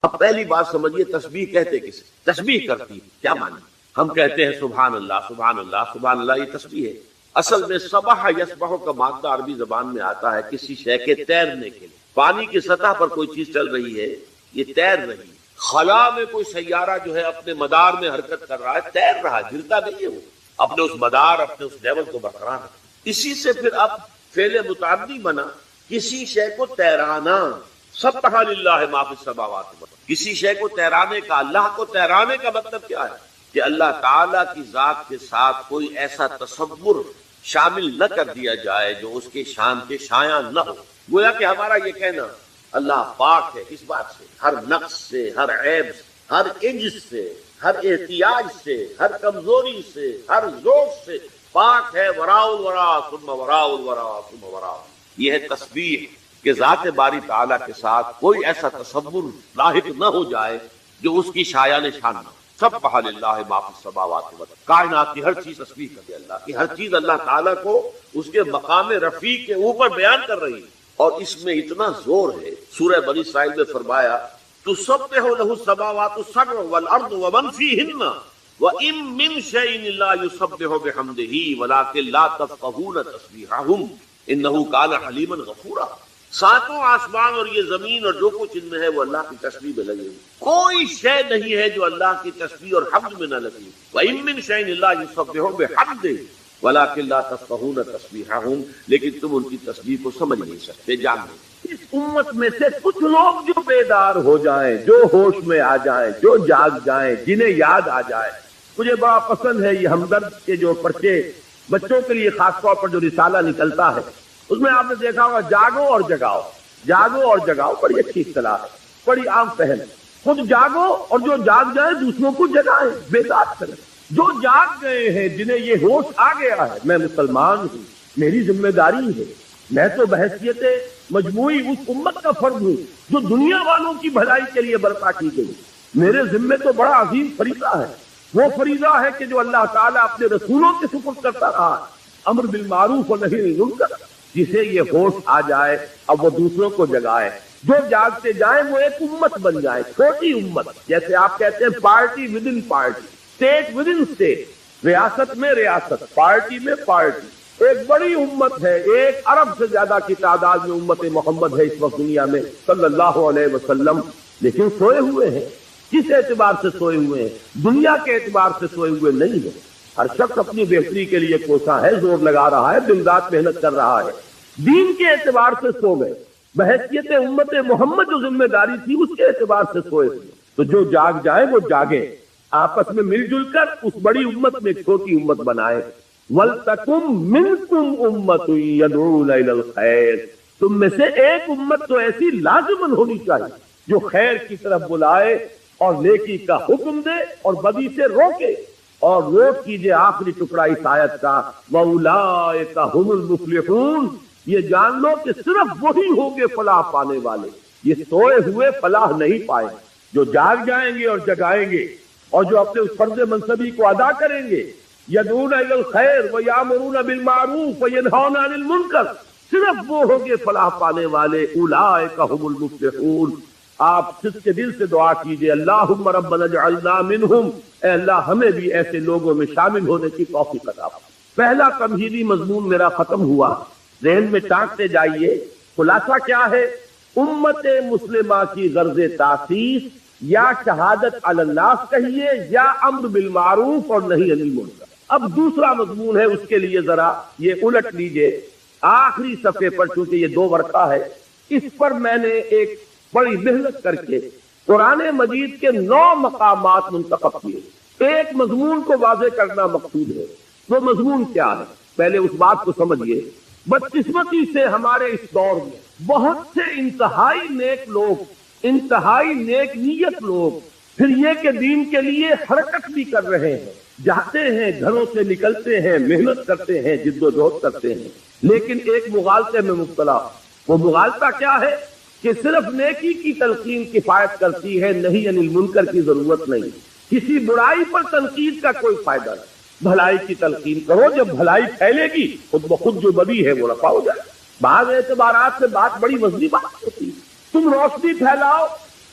اب پہلی بات سمجھیے تسبیح کہتے کسے؟ تسبیح کرتی کیا معنی؟ ہم کہتے ہیں سبحان اللہ سبحان اللہ سبحان اللہ، یہ تسبیح ہے۔ اصل میں سبح یسبح کا مادہ عربی زبان میں آتا ہے کسی شے کے تیرنے کے لیے۔ پانی کی سطح پر کوئی چیز چل رہی ہے، یہ تیر رہی ہے۔ خلا میں کوئی سیارہ جو ہے اپنے مدار میں حرکت کر رہا ہے، تیر رہا ہے، گرتا نہیں ہے، وہ اپنے اس مدار اپنے اس لیول کو برقرار ہے۔ اسی سے پھر اب فعل متعدی بنا، کسی شے کو تیرانا۔ سبح للہ ما فی السماوات والارض، کسی شے کو تیرانے کا، اللہ کو تیرانے کا مطلب کیا ہے؟ کہ اللہ تعالیٰ کی ذات کے ساتھ کوئی ایسا تصور شامل نہ کر دیا جائے جو اس کے شان کے شایع نہ ہو۔ گویا کہ ہمارا یہ کہنا اللہ پاک ہے اس بات سے، ہر نقص سے، ہر عیب سے، ہر عجز سے، ہر احتیاج سے، ہر کمزوری سے، ہر ذوق سے پاک ہے۔ وراء الورا ثم وراء الورا ثم وراء، یہ ہے تسبیح کہ ذات باری تعالیٰ کے ساتھ کوئی ایسا تصور لاحق نہ ہو جائے جو اس کی شایع نشان نہ ہو۔ سبح للہ ما فی السماوات والارض، کائنات کی ہر چیز تسبیح کرتی ہے اللہ کی، ہر چیز اللہ تعالیٰ کو اس کے مقام رفیع کے اوپر بیان کر رہی ہے۔ اور اس میں اتنا زور ہے، سورہ بنی اسرائیل میں فرمایا تسبح لہ السماوات السبع والارض ومن فیہن وَإِن مِّن شَيْءٍ لَّا يُسَبِّحُ بِحَمْدِهِ وَلَٰكِن لَّا تَفْقَهُونَ تَسْبِيحَهُمْ إِنَّهُ كَانَ حَلِيمًا غَفُورًا۔ ساتوں آسمان اور یہ زمین اور جو کچھ ان میں ہے وہ اللہ کی تسبیح میں لگے ہوئے، کوئی شے نہیں ہے جو اللہ کی تسبیح اور حمد میں نہ لگی۔ وَإِن مِّن شَيْءٍ لَّا يُسَبِّحُ بِحَمْدِهِ وَلَٰكِن لَّا تَفْقَهُونَ تَسْبِيحَهُمْ، لیکن تم ان کی تسبیح کو سمجھ نہیں سکتے، جان نہیں۔ اس امت میں سے کچھ لوگ جو بیدار ہو جائیں، جو ہوش میں آ جائیں، جو جاگ جائیں، جنہیں یاد آ جائے۔ مجھے بڑا پسند ہے یہ ہمدرد کے جو پرچے بچوں کے لیے خاص طور پر جو رسالہ نکلتا ہے، اس میں آپ نے دیکھا ہوگا جاگو اور جگاؤ، جاگو اور جگاؤ، بڑی اچھی اصطلاح ہے، بڑی عام پہل ہے۔ خود جاگو اور جو جاگ جائیں دوسروں کو جگائیں، بیدار کریں۔ جو جاگ گئے ہیں، جنہیں یہ ہوش آ گیا ہے میں مسلمان ہوں، میری ذمہ داری ہے، میں تو بحیثیت مجموعی اس امت کا فرد ہوں جو دنیا والوں کی بھلائی کے لیے برپا کی گئی، میرے ذمے تو بڑا عظیم فریضہ ہے۔ وہ فریضہ ہے کہ جو اللہ تعالیٰ اپنے رسولوں کے سپرد کرتا رہا، امر بالمعروف و نہی عن المنکر، جسے یہ ہوش آ جائے اب وہ دوسروں کو جگائے، جو جاگتے جائیں وہ ایک امت بن جائے، چھوٹی امت، جیسے آپ کہتے ہیں party with in party, state with in state, ریاست میں ریاست، پارٹی میں پارٹی، ایک بڑی امت ہے۔ 1 ارب سے زیادہ کی تعداد میں امت محمد ہے اس وقت دنیا میں صلی اللہ علیہ وسلم، لیکن سوئے ہوئے ہیں۔ کس اعتبار سے سوئے ہوئے ہیں؟ دنیا کے اعتبار سے سوئے ہوئے نہیں ہیں۔ ہر شخص اپنی بہتری کے لیے کوشاں ہے، زور لگا رہا ہے، دن رات محنت کر رہا ہے۔ دین کے اعتبار سے سو گئے، بحیثیت امت محمد جو ذمہ داری تھی اس کے اعتبار سے سوئے تھے۔ تو جو جاگ جائے وہ جاگے، آپس میں مل جل کر اس بڑی امت میں ایک چھوٹی امت بنائے۔ وَلْتَكُن مِّنكُمْ أُمَّةٌ يَدْعُونَ إِلَى الْخَيْرِ، تم میں سے ایک امت تو ایسی لازماً ہونی چاہیے جو خیر کی طرف بلائے اور نیکی کا حکم دے اور بدی سے روکے۔ اور نوٹ کیجئے آخری ٹکڑا اس آیت کا، وَأُولَٰئِكَ هُمُ الْمُفْلِحُونَ، یہ جان لو کہ صرف وہی ہوں گے فلاح پانے والے، یہ سوئے ہوئے فلاح نہیں پائیں۔ جو جاگ جائیں گے اور جگائیں گے اور جو اپنے اس فرض منصبی کو ادا کریں گے، یدعون الی الخیر ویامرون بالمعروف وینہون عن المنکر، صرف وہ ہوں گے فلاح پانے والے۔ اولئک هم المفلحون۔ آپ صدق کے دل سے دعا کیجئے، اللہم ربنا اجعلنا منہم، اے اللہ ہمیں بھی ایسے لوگوں میں شامل ہونے کی توفیق عطا فرما۔ پہلا تمہیدی مضمون میرا ختم ہوا، ذہن میں ٹانکتے جائیے۔ خلاصہ کیا ہے؟ امت مسلمہ کی غرض تاسیس یا شہادت علی الناس کہیے یا امر بالمعروف اور نہی عن المنکر۔ اب دوسرا مضمون ہے، اس کے لیے ذرا یہ الٹ لیجئے آخری صفحے پر، چونکہ یہ 2 ورقہ ہے، اس پر میں نے ایک بڑی محنت کر کے قرآن مجید کے 9 مقامات منتخب کیے۔ ایک مضمون کو واضح کرنا مقصود ہے، وہ مضمون کیا ہے؟ پہلے اس بات کو سمجھیے، بدقسمتی سے ہمارے اس دور میں بہت سے انتہائی نیک لوگ، انتہائی نیک نیت لوگ، پھر یہ کہ دین کے لیے حرکت بھی کر رہے ہیں، جاتے ہیں، گھروں سے نکلتے ہیں، محنت کرتے ہیں، جد و جہد کرتے ہیں، لیکن ایک مغالطے میں مبتلا۔ وہ مغالطہ کیا ہے کہ صرف نیکی کی تلقین کفایت کرتی ہے، نہیں عن المنکر کی ضرورت نہیں۔ کسی برائی پر تنقید کا کوئی فائدہ نہیں، بھلائی کی تلقین کرو، جب بھلائی پھیلے گی خود بخود جو بدی ہے وہ رفع ہو جائے۔ بعض اعتبارات سے بات بڑی وزنی بات ہوتی ہے، تم روشنی پھیلاؤ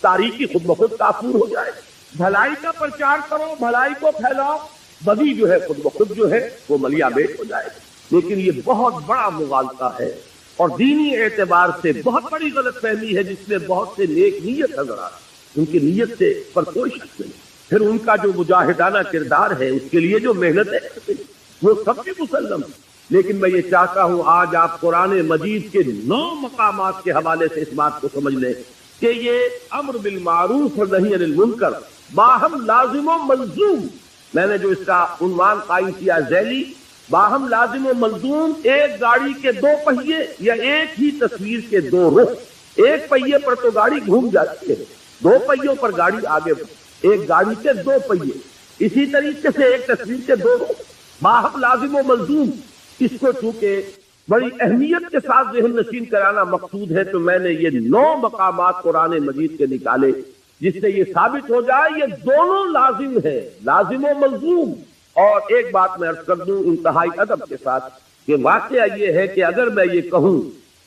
تاریکی خود بخود کافور ہو جائے. بھلائی کا پرچار کرو، بھلائی کو پھیلاؤ، بدی جو ہے خود بخود جو ہے وہ ملیا بیٹ ہو جائے. لیکن یہ بہت بڑا مغالطہ ہے اور دینی اعتبار سے بہت بڑی غلط فہمی ہے، جس میں بہت سے نیک نیت نظر آ رہے ہیں. ان کی نیت سے پر کوئی شک نہیں. پھر ان کا جو مجاہدانہ کردار ہے، اس کے لیے جو محنتیں کرتے ہیں وہ سب بھی مسلم. لیکن میں یہ چاہتا ہوں آج آپ قرآن مجید کے 9 مقامات کے حوالے سے اس بات کو سمجھ لیں کہ یہ امر بالمعروف اور نہی عن المنکر باہم لازم و ملزوم. میں نے جو اس کا عنوان قائم کیا ذیلی، باہم لازم و ملزوم، ایک گاڑی کے 2 پہیے یا ایک ہی تصویر کے 2 رخ. ایک پہیے پر تو گاڑی گھوم جاتی ہے، 2 پہیوں پر گاڑی آگے بڑھتی. ایک گاڑی کے 2 پہیے، اسی طریقے سے ایک تصویر کے 2 رخ، باہم لازم و ملزوم. اس کو چونکہ بڑی اہمیت کے ساتھ ذہن نشین کرانا مقصود ہے تو میں نے یہ 9 مقامات قرآن مجید کے نکالے جس سے یہ ثابت ہو جائے یہ دونوں لازم ہے، لازم و ملزوم. اور ایک بات میں عرض کر دوں انتہائی ادب کے ساتھ کہ واقعہ یہ ہے کہ اگر میں یہ کہوں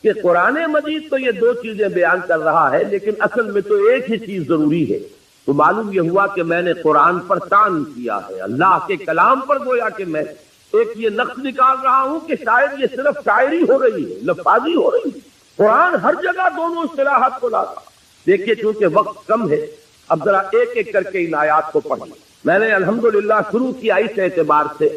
کہ قرآن مجید تو یہ 2 چیزیں بیان کر رہا ہے لیکن اصل میں تو ایک ہی چیز ضروری ہے، تو معلوم یہ ہوا کہ میں نے قرآن پر طعن کیا ہے، اللہ کے کلام پر. گویا کہ میں ایک یہ نقص نکال رہا ہوں کہ شاید یہ صرف شاعری ہو رہی ہے، لفاظی ہو رہی ہے. قرآن ہر جگہ دونوں اصطلاحات کو لاتا. دیکھیے چونکہ وقت کم ہے اب ذرا ایک ایک کر کے ان آیات کو پڑھیں. میں نے الحمدللہ شروع کیا اس اعتبار سے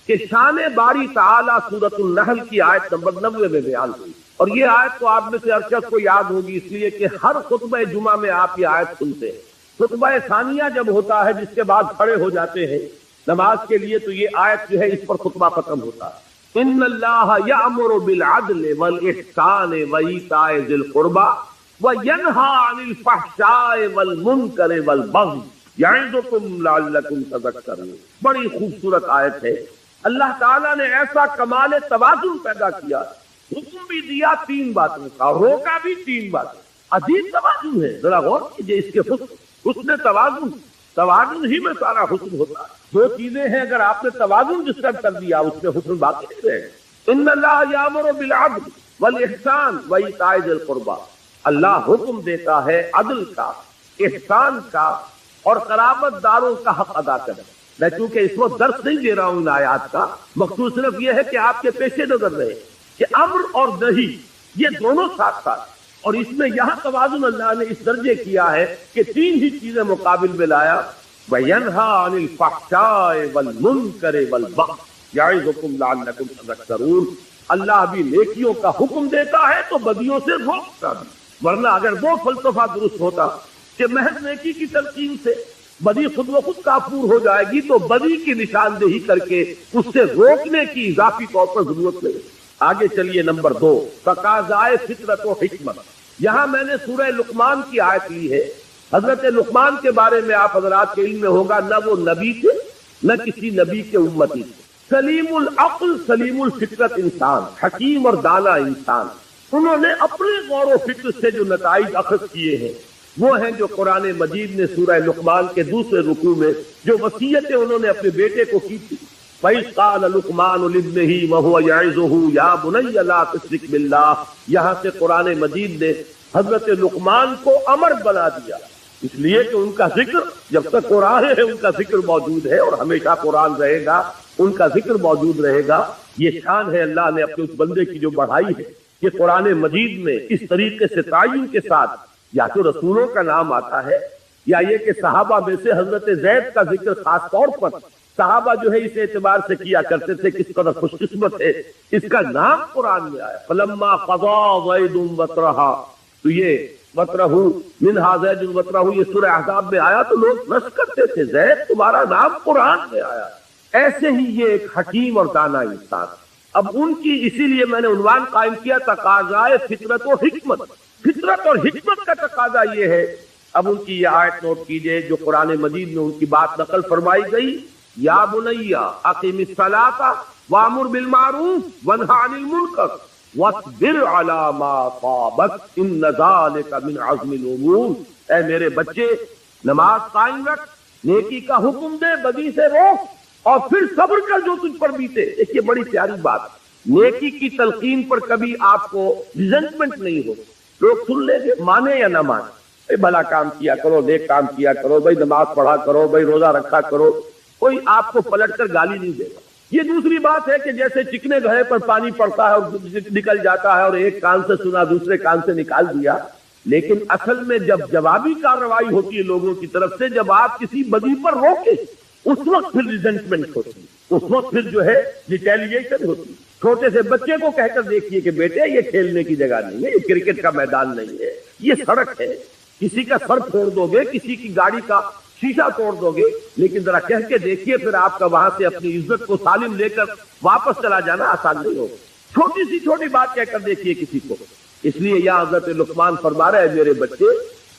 کہ شان باری تعالیٰ سورۃ النحل کی آیت نمبر 90 میں بیان ہوئی. اور یہ آیت تو آپ میں سے ہر شخص کو یاد ہوگی اس لیے کہ ہر خطبہ جمعہ میں آپ یہ آیت سنتے ہیں. خطبہ ثانیہ جب ہوتا ہے جس کے بعد کھڑے ہو جاتے ہیں نماز کے لیے تو یہ آیت جو ہے اس پر خطبہ ختم ہوتا ہے. ان اللہ یأمر بالعدل والاحسان وایتاء ذی القربى وینہی عن الفحشاء والمنکر والبغی یعظکم لعلکم تذکرون. بڑی خوبصورت آیت ہے. اللہ تعالیٰ نے ایسا کمال توازن پیدا کیا، حکم بھی دیا 3 باتوں کا، روکا بھی 3 باتیں. عجیب توازن ہے، ذرا غور کیجیے اس کے حسن توازن ہی میں سارا حسن ہوتا ہے. 2 چیزیں ہیں، اگر آپ نے توازن ڈسٹرب کر دیا اس میں حسن باقی نہیں رہے. ان اللہ یامر بالعدل والاحسان وایتاء ذی القربى. اللہ حکم دیتا ہے عدل کا، احسان کا اور قرابت داروں کا حق ادا کرے. میں چونکہ اس وقت درس نہیں دے رہا ہوں ان آیات کا، مقصود صرف یہ ہے کہ آپ کے پیش نظر رہے کہ امر اور نہی یہ دونوں ساتھ ساتھ. اور اس میں یہاں توازن اللہ نے اس درجے کیا ہے کہ 3 ہی چیزیں مقابل میں لایا. وَيَنْهَا عَنِ الْفَحْشَاءِ وَالْمُنْكَرِ وَالْبَغْيِ يَعِظُكُمْ لَعَلَّكُمْ تَذَكَّرُونَ. اللہ بھی نیکیوں کا حکم دیتا ہے تو بدیوں سے روکتا بھی. ورنہ اگر وہ فلسفہ درست ہوتا کہ محض نیکی کی تلقین سے بدی خود و خود کافور ہو جائے گی تو بدی کی نشاندہی کر کے اس سے روکنے کی اضافی طور پر ضرورت نہیں. آگے چلیے نمبر 2 تقاضائے فطرت و حکمت. یہاں میں نے سورہ لقمان کی آیت لی ہے. حضرت لقمان کے بارے میں آپ حضرات کے علم میں ہوگا نہ وہ نبی تھے نہ کسی نبی کے امتی تھے. سلیم العقل سلیم الفطرت انسان، حکیم اور دانا انسان. انہوں نے اپنے غور و فکر سے جو نتائج اخذ کیے ہیں وہ ہیں جو قرآن مجید نے سورہ لقمان کے 2 رکوع میں جو وصیتیں انہوں نے اپنے بیٹے کو کی تھی. وَإِذْ قَالَ لُقْمَانُ لِابْنِهِ وَهُوَ يَعِظُهُ يَا بُنَيَّ لَا تُشْرِكْ بِاللَّهِ. یہاں سے قرآن مجید نے حضرت لقمان کو امر بنا دیا اس لیے کہ ان کا ذکر جب تک قرآن ہے ان کا ذکر موجود ہے اور ہمیشہ قرآن رہے گا، ان کا ذکر موجود رہے گا. یہ شان ہے اللہ نے اپنے اس بندے کی جو بڑھائی ہے کہ قرآن مجید میں اس طریقے سے تعین کے ساتھ یا تو رسولوں کا نام آتا ہے یا یہ کہ صحابہ میں سے حضرت زید کا ذکر خاص طور پر صحابہ جو ہے اس اعتبار سے کیا کرتے تھے کس قدر خوش قسمت ہے اس کا نام قرآن میں آیا. فلما قضا زید وطرها تو یہ وطرہ منہا زید وطرہ یہ سورہ احزاب میں آیا تو لوگ رش کرتے تھے زید تمہارا نام قرآن میں آیا. ایسے ہی یہ ایک حکیم اور دانا انسان. اب ان کی اسی لیے میں نے عنوان قائم کیا تقاضائے فطرت و حکمت. فطرت اور حکمت کا تقاضا یہ ہے. اب ان کی یہ آیت نوٹ کیجئے جو قرآن مجید میں ان کی بات نقل فرمائی گئی. یا بنیا اقیم الصلاۃ وامر بالمعروف وانہا عن المنکر واصبر علی ما صابک ان ذلک من عزم الامور. اے میرے بچے نماز قائم رکھ، نیکی کا حکم دے، بدی سے روک اور پھر صبر کر جو تجھ پر بیتے. ایک یہ بڑی پیاری بات. نیکی کی تلقین پر کبھی آپ کو ریزنٹمنٹ نہیں ہو. لوگ سن لیں گے مانے یا نہ مانے بھلا کام کیا کرو، نیک کام کیا کرو، بھائی نماز پڑھا کرو، بھائی روزہ رکھا کرو، کوئی آپ کو پلٹ کر گالی نہیں دے گا۔ یہ دوسری بات ہے کہ جیسے چکنے گھڑے پر پانی پڑتا ہے اور نکل جاتا ہے، اور ایک کان سے سنا دوسرے کان سے نکال دیا، لیکن اصل میں جب جوابی کارروائی ہوتی ہے لوگوں کی طرف سے، جب آپ کسی بدی پر روکے، اس وقت پھر ریزنٹمنٹ ہوتی ہے، اس وقت پھر جو ہے ریٹیلیشن ہوتی ہے۔ چھوٹے سے بچے کو کہہ کر دیکھیے کہ بیٹے یہ کھیلنے کی جگہ نہیں ہے، یہ کرکٹ کا میدان نہیں ہے، یہ سڑک ہے، کسی کا سر پھوڑ دو گے، کسی کی گاڑی کا شیشہ توڑ دو گے، لیکن ذرا کہہ کے دیکھیے پھر آپ کا وہاں سے اپنی عزت کو سالم لے کر واپس چلا جانا آسان نہیں ہوگا۔ چھوٹی سی چھوٹی بات کہہ کر دیکھیے کسی کو۔ اس لیے یا حضرت لقمان فرما رہے ہیں، میرے بچے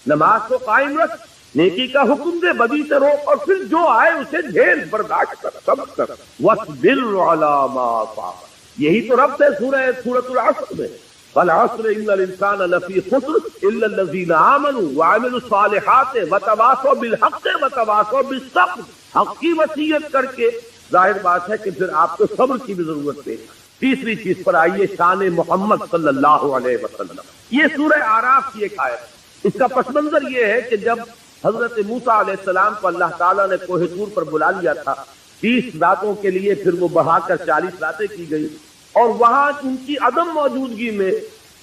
نماز کو قائم رکھ، نیکی کا حکم دے، بدی سے روک، اور پھر جو آئے اسے جھیل برداشت کر، صبر کر، وَاصْبِرْ عَلَىٰ مَا أَصَابَكَ۔ یہی تو رب ہے سورۃ العصر میں، وَالْعَصْرِ إِنَّ الْإِنسَانَ لَفِي خُسْرٍ إِلَّا الَّذِينَ آمَنُوا وَعَمِلُوا الصَّالِحَاتِ وَتَوَاصَوْا بِالْحَقِّ وَتَوَاصَوْا بِالصَّبْرِ۔ حق کی وصیت کر کے ظاہر بات ہے کہ پھر آپ کو صبر کی بھی ضرورت ہے۔ تیسری چیز پر آئیے، شان محمد صلی اللہ علیہ وسلم۔ یہ سورہ اعراف کی ایک آیت ہے۔ اس کا پس منظر یہ ہے کہ جب حضرت موسیٰ علیہ السلام کو اللہ تعالیٰ نے کوہ طور پر بلا لیا تھا 30 راتوں کے لیے، پھر وہ بڑھا کر 40 راتیں کی گئی، اور وہاں ان کی عدم موجودگی میں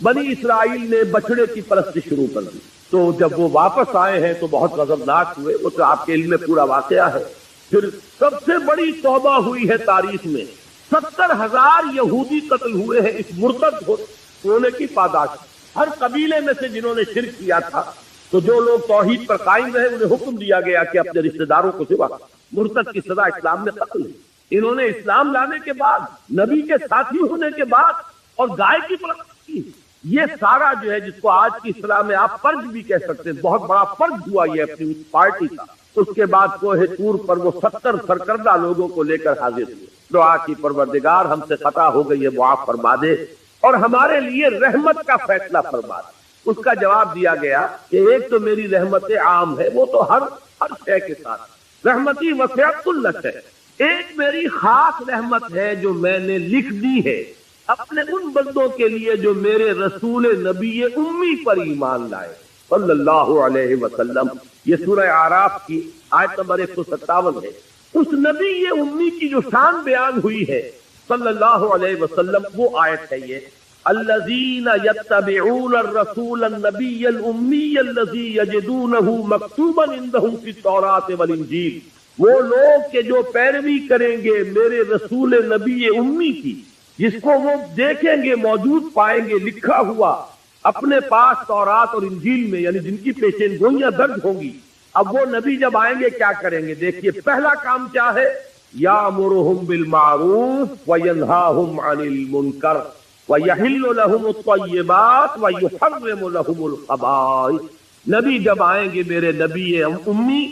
بنی اسرائیل نے بچڑے کی پرستی شروع کر دی۔ تو جب وہ واپس آئے ہیں تو بہت غضبناک ہوئے، وہ تو آپ کے علم میں پورا واقعہ ہے۔ پھر سب سے بڑی توبہ ہوئی ہے تاریخ میں، 70,000 یہودی قتل ہوئے ہیں اس مرتد ہونے کی پاداش۔ ہر قبیلے میں سے جنہوں نے شرک کیا تھا، تو جو لوگ توحید پر قائم رہے انہیں حکم دیا گیا کہ اپنے رشتہ داروں کو سوا، مرتد کی سزا اسلام میں قتل ہے۔ انہوں نے اسلام لانے کے بعد، نبی کے ساتھی ہونے کے بعد، اور گائے کی پرست کی، یہ سارا جو ہے جس کو آج کی اصطلاح میں آپ فرض بھی کہہ سکتے ہیں، بہت بڑا فرض ہوا یہ اپنی پارٹی کا۔ اس کے بعد کوہ طور پر وہ 70 سرکردہ لوگوں کو لے کر حاضر ہوئے۔ دعا کی پروردگار ہم سے خطا ہو گئی ہے، معاف فرما دے، اور ہمارے لیے رحمت کا فیصلہ فرما دے۔ اس کا جواب دیا گیا کہ ایک تو میری رحمت عام ہے، وہ تو ہر شے کے ساتھ، رحمتی وسعت کل شیء۔ ایک میری خاص رحمت ہے جو میں نے لکھ دی ہے اپنے ان بندوں کے لیے جو میرے رسول نبی امی پر ایمان لائے صلی اللہ علیہ وسلم۔ یہ سورہ اعراف کی آیت نمبر 157 ہے۔ اس نبی امی کی جو شان بیان ہوئی ہے صلی اللہ علیہ وسلم، وہ آیت ہے یہ، الذین یتبعون الرسول النبی الامی الذی یجدونہ مکتوبا عندہم فی التوراۃ والانجیل۔ وہ لوگ کہ جو پیروی کریں گے میرے رسول نبی امی کی، جس کو وہ دیکھیں گے، موجود پائیں گے لکھا ہوا اپنے پاس تورات اور انجیل میں، یعنی جن کی پیشین گوئیاں درج ہوں گی۔ اب وہ نبی جب آئیں گے کیا کریں گے؟ دیکھیے پہلا کام کیا ہے، یامرہم بالمعروف وینہاہم عن المنکر ویحل لہم الطیبات ویحرم لہم الخبائث۔ نبی جب آئیں گے میرے نبی امی،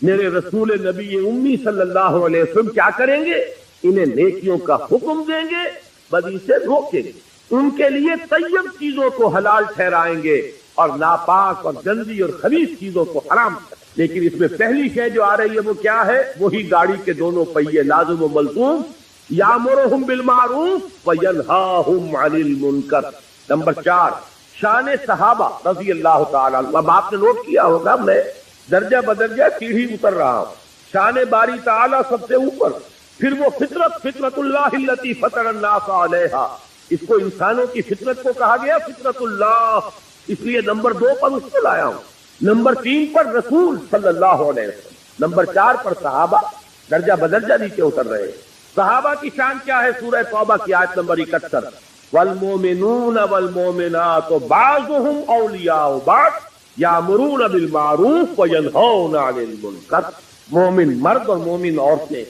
میرے رسول نبی امی صلی اللہ علیہ وسلم، کیا کریں گے؟ انہیں نیکیوں کا حکم دیں گے، بدی سے روکیں گے، ان کے لیے طیب چیزوں کو حلال ٹھہرائیں گے، اور ناپاک اور گندی اور خبیث چیزوں کو حرام کریں۔ لیکن اس میں پہلی شے جو آ رہی ہے وہ کیا ہے؟ وہی گاڑی کے دونوں پہیے لازم و ملزوم، یامرہم بالمعروف وینہاہم عن المنکر۔ نمبر 4، شان صحابہ رضی اللہ تعالی عنہ۔ اب آپ نے نوٹ کیا ہوگا میں درجہ بدرجہ سیڑھی اتر رہا ہوں۔ شان باری تعالیٰ سب سے اوپر، پھر وہ فطرت اللہ التی فطر الناس علیہا، اس کو انسانوں کی فطرت کو کہا گیا فطرت اللہ، اس لیے نمبر 2 پر اس کو لایا ہوں۔ نمبر 3 پر رسول صلی اللہ علیہ وسلم، نمبر 4 پر صحابہ، درجہ بدرجہ نیچے اتر رہے ہیں۔ صحابہ کی شان کیا ہے؟ سورہ توبہ کی آیت نمبر 71، والمومنون والمومنات بعضهم اولیاء بعض یامرون بالمعروف وینہون عن المنکر۔ مومن مرد اور مومن عورتیں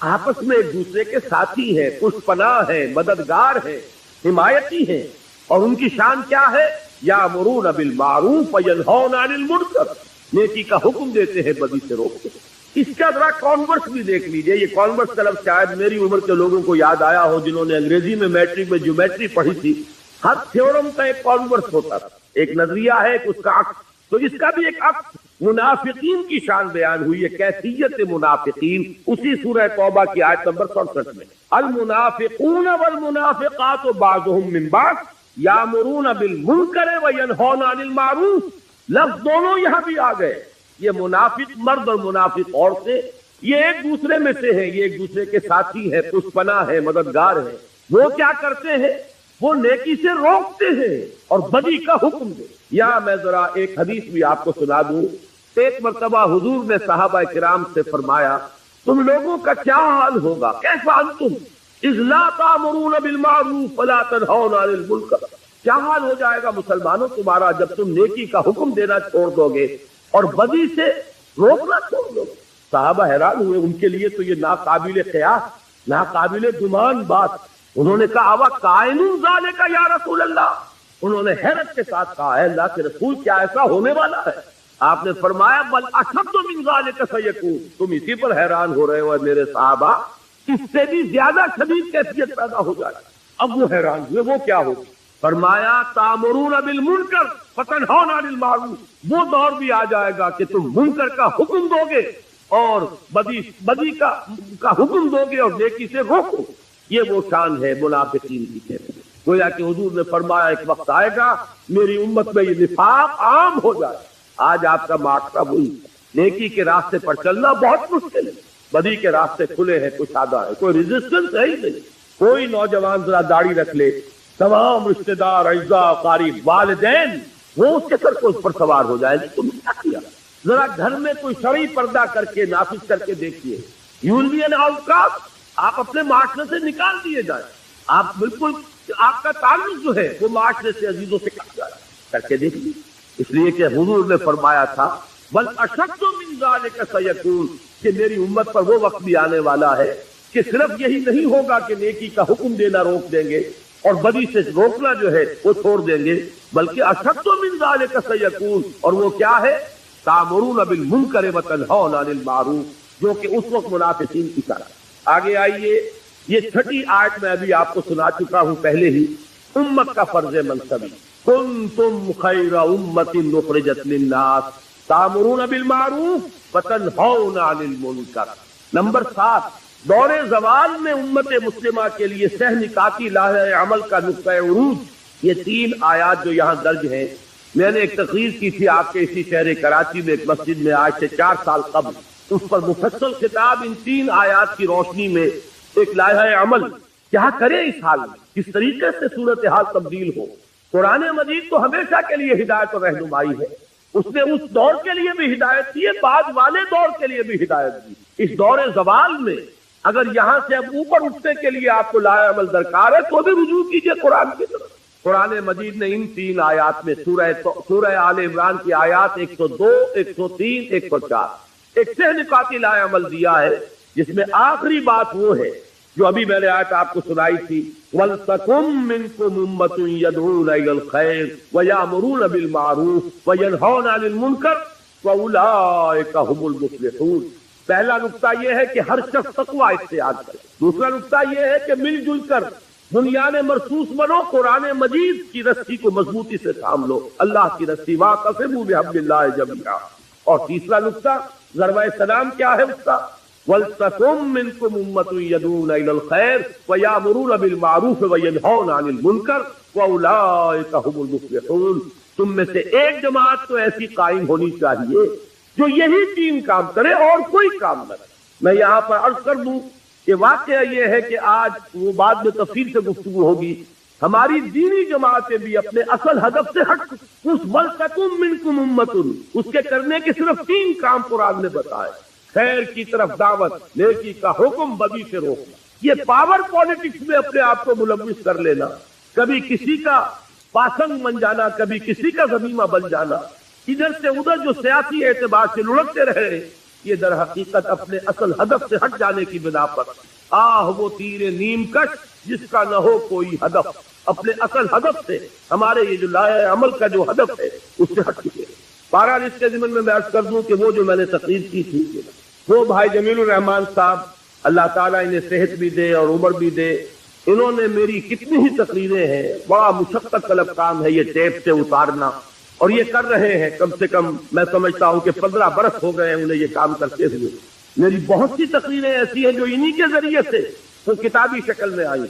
آپس میں ایک دوسرے کے ساتھی ہیں، پشت پناہ ہیں، مددگار ہیں، حمایتی ہیں، اور ان کی شان کیا ہے؟ یامرون بالمعروف وینہون عن المنکر، نیکی کا حکم دیتے ہیں، بدی سے روکتے ہیں۔ اس کا ذرا کانورس بھی دیکھ لیجئے۔ یہ کانورس کا لفظ شاید میری عمر کے لوگوں کو یاد آیا ہو جنہوں نے انگریزی میں میٹرک میں جیومیٹری پڑھی تھی۔ ہر تھیورم کا ایک کانورس ہوتا تھا، ایک نظریہ ہے، اس کا عکس، تو اس کا بھی ایک عکس۔ منافقین کی شان بیان ہوئی ہے، کیفیت منافقین، اسی سورہ توبہ کی آیت نمبر 67 میں، المنافقون والمنافقات بعضهم من بعض یامرون بالمنکر وینہون عن المعروف۔ لفظ دونوں یہاں بھی آ گئے. یہ منافق مرد اور منافق عورتیں یہ ایک دوسرے میں سے ہیں, یہ ایک دوسرے کے ساتھی ہیں, پشپنا ہے, مددگار ہیں. وہ کیا کرتے ہیں؟ وہ نیکی سے روکتے ہیں اور بدی کا حکم دے. یہاں میں ذرا ایک حدیث بھی آپ کو سنا دوں. ایک مرتبہ حضور نے صحابہ کرام سے فرمایا تم لوگوں کا کیا حال ہوگا, کیسا انتم اذ لا تأمرون بالمعروف ولا تنہون عن المنکر, کیا حال ہو جائے گا مسلمانوں تمہارا جب تم نیکی کا حکم دینا چھوڑ دو گے اور بدی سے روکنا چھوڑ دو گے. صحابہ حیران ہوئے, ان کے لیے تو یہ ناقابل قیاس, ناقابل گمان بات. انہوں نے کہا اوا کائن ذالک یا رسول اللہ, انہوں نے حیرت کے ساتھ کہا ہے اللہ کے رسول کیا ایسا ہونے والا ہے؟ آپ نے فرمایا بل اشد من ذالک سیکون, تم اسی پر حیران ہو رہے ہو میرے صحابہ, اس سے بھی زیادہ شدید کیفیت پیدا ہو جائے. اب وہ حیران ہوئے, وہ کیا ہوگی؟ فرمایا تامرون بالمنکر فتنہون عن المعروف, وہ دور بھی آ جائے گا کہ تم منکر کا حکم دو گے اور بدی کا حکم دو گے اور نیکی سے روکو. یہ وہ شان ہے منافقین کی کہتے ہیں. گویا کہ حضور نے فرمایا ایک وقت آئے گا میری امت میں یہ نفاق عام ہو جائے. آج آپ کا معاشرہ وہی, نیکی کے راستے پر چلنا بہت مشکل ہے, بدی کے راستے کھلے ہیں, کشادہ ہے, کوئی ریزسٹنس ہے ہی نہیں. کوئی نوجوان ذرا داڑھی رکھ لے, تمام رشتہ دار, اعزاء, قریب, والدین وہ اس کے سر کو اس پر سوار ہو جائے. تم نے کیا کیا؟ ذرا گھر میں کوئی شرعی پردہ کر کے نافذ کر کے دیکھیے. یونین آؤٹ کاسٹ آپ اپنے معاشرے سے نکال دیے جائیں. آپ بالکل آپ کا تعلق جو ہے وہ معاشرے سے عزیزوں سے کٹ جائے, کر کے دیکھیے. اس لیے کہ حضور نے فرمایا تھا بل اشد من ذالک سیکون, کہ میری امت پر وہ وقت بھی آنے والا ہے کہ صرف یہی نہیں ہوگا کہ نیکی کا حکم دینا روک دیں گے اور بدی سے روکنا جو ہے وہ چھوڑ دیں گے, بلکہ اشد من ذالک سیکون, اور وہ کیا ہے؟ تامرون بالمنکر وتنہون عن المعروف, جو کہ اس وقت منافقین کی طرح. آگے آئیے, یہ چھٹی آیت میں ابھی آپ کو سنا چکا ہوں پہلے ہی, امت کا فرض منصبی. کنتم خیر امت اخرجت للناس تامرون بالمعروف وتنہون عن المنکر. نمبر 7, دور زوال میں امت مسلمہ کے لیے سہ نکاتی لاہ عمل کا نقطہ عروج. یہ 3 آیات جو یہاں درج ہیں, میں نے ایک تقریر کی تھی آپ کے اسی شہر کراچی میں ایک مسجد میں آج سے 4 سال قبل. اس پر مفصل خطاب ان 3 آیات کی روشنی میں ایک لائحہ عمل کیا کرے اس حال میں, کس طریقے سے صورتحال تبدیل ہو. قرآن مجید تو ہمیشہ کے لیے ہدایت اور رہنمائی ہے, اس نے اس دور کے لیے بھی ہدایت دی ہے, بعد والے دور کے لیے بھی ہدایت دی. اس دور زوال میں اگر یہاں سے اب اوپر اٹھنے کے لیے آپ کو لائحہ عمل درکار ہے تو بھی رجوع کیجئے قرآن کی طرف. قرآن مجید نے ان 3 آیات میں سورہ آل عمران کی آیات 102, 103, 104 ایک سہ نکاتی لائحہ عمل دیا ہے, جس میں آخری بات وہ ہے جو ابھی میں نے آیت آپ کو سنائی تھی, وَلْتَكُن مِّنكُمْ أُمَّةٌ يَدْعُونَ إِلَى الْخَيْرِ وَيَأْمُرُونَ بِالْمَعْرُوفِ وَيَنْهَوْنَ عَنِ الْمُنكَرِ وَأُولَٰئِكَ هُمُ الْمُفْلِحُونَ. پہلا نقطہ یہ ہے کہ ہر شخص تقویٰ اختیار کرے. دوسرا نقطہ یہ ہے کہ مل جل کر بنیاد مرصوص بنو, قرآن مجید کی رسی کو مضبوطی سے تھام لو, اللہ کی رسی, وَاعْتَصِمُوا بِحَبْلِ اللَّهِ جَمِيعًا. اور تیسرا نقطہ ضربہ سلام کیا ہے اس کا؟ وَلْتَكُن مِّنكُمْ أُمَّةٌ يَدْعُونَ إِلَى الْخَيْرِ وَيَأْمُرُونَ بِالْمَعْرُوفِ وَيَنْهَوْنَ عَنِ الْمُنكَرِ وَأُولَٰئِكَ هُمُ الْمُفْلِحُونَ. تم میں سے ایک جماعت تو ایسی قائم ہونی چاہیے جو یہی 3 کام کرے اور کوئی کام نہ کرے. میں یہاں پر عرض کر دوں کہ واقعہ یہ ہے کہ آج وہ بعد میں تفصیل سے گفتگو ہوگی, ہماری دینی جماعتیں بھی اپنے اصل ہدف سے ہٹ چکی. اس وَلْتَكُن مِّنكُمْ أُمَّةٌ اس کے کرنے کے صرف 3 کام قرآن نے بتائے, خیر کی طرف دعوت, نیکی کا حکم, بدی سے روکنا. یہ پاور پالیٹکس میں اپنے آپ کو ملوث کر لینا, کبھی کسی کا پاسنگ بن جانا, کبھی کسی کا ضمیمہ بن جانا, ادھر سے ادھر جو سیاسی اعتبار سے لڑکتے رہے, یہ در حقیقت اپنے اصل ہدف سے ہٹ جانے کی بنا پر وہ تیر نیم کش جس کا نہ ہو کوئی ہدف. اپنے اصل ہدف سے, ہمارے یہ جو لائحہ عمل کا جو ہدف ہے اس سے ہٹ چکے. بہرحال اس کے ضمن میں عرض کر دوں کہ وہ جو میں نے تقریر کی تھی, وہ بھائی جمیل الرحمان صاحب, اللہ تعالیٰ انہیں صحت بھی دے اور عمر بھی دے, انہوں نے میری کتنی ہی تقریریں ہیں, بڑا مشقت طلب کام ہے یہ ٹیپ سے اتارنا, اور یہ کر رہے ہیں کم سے کم میں سمجھتا ہوں کہ 15 برس ہو گئے ہیں انہیں یہ کام کرتے ہوئے. میری بہت سی تقریریں ایسی ہیں جو انہی کے ذریعے سے وہ کتابی شکل میں آئی.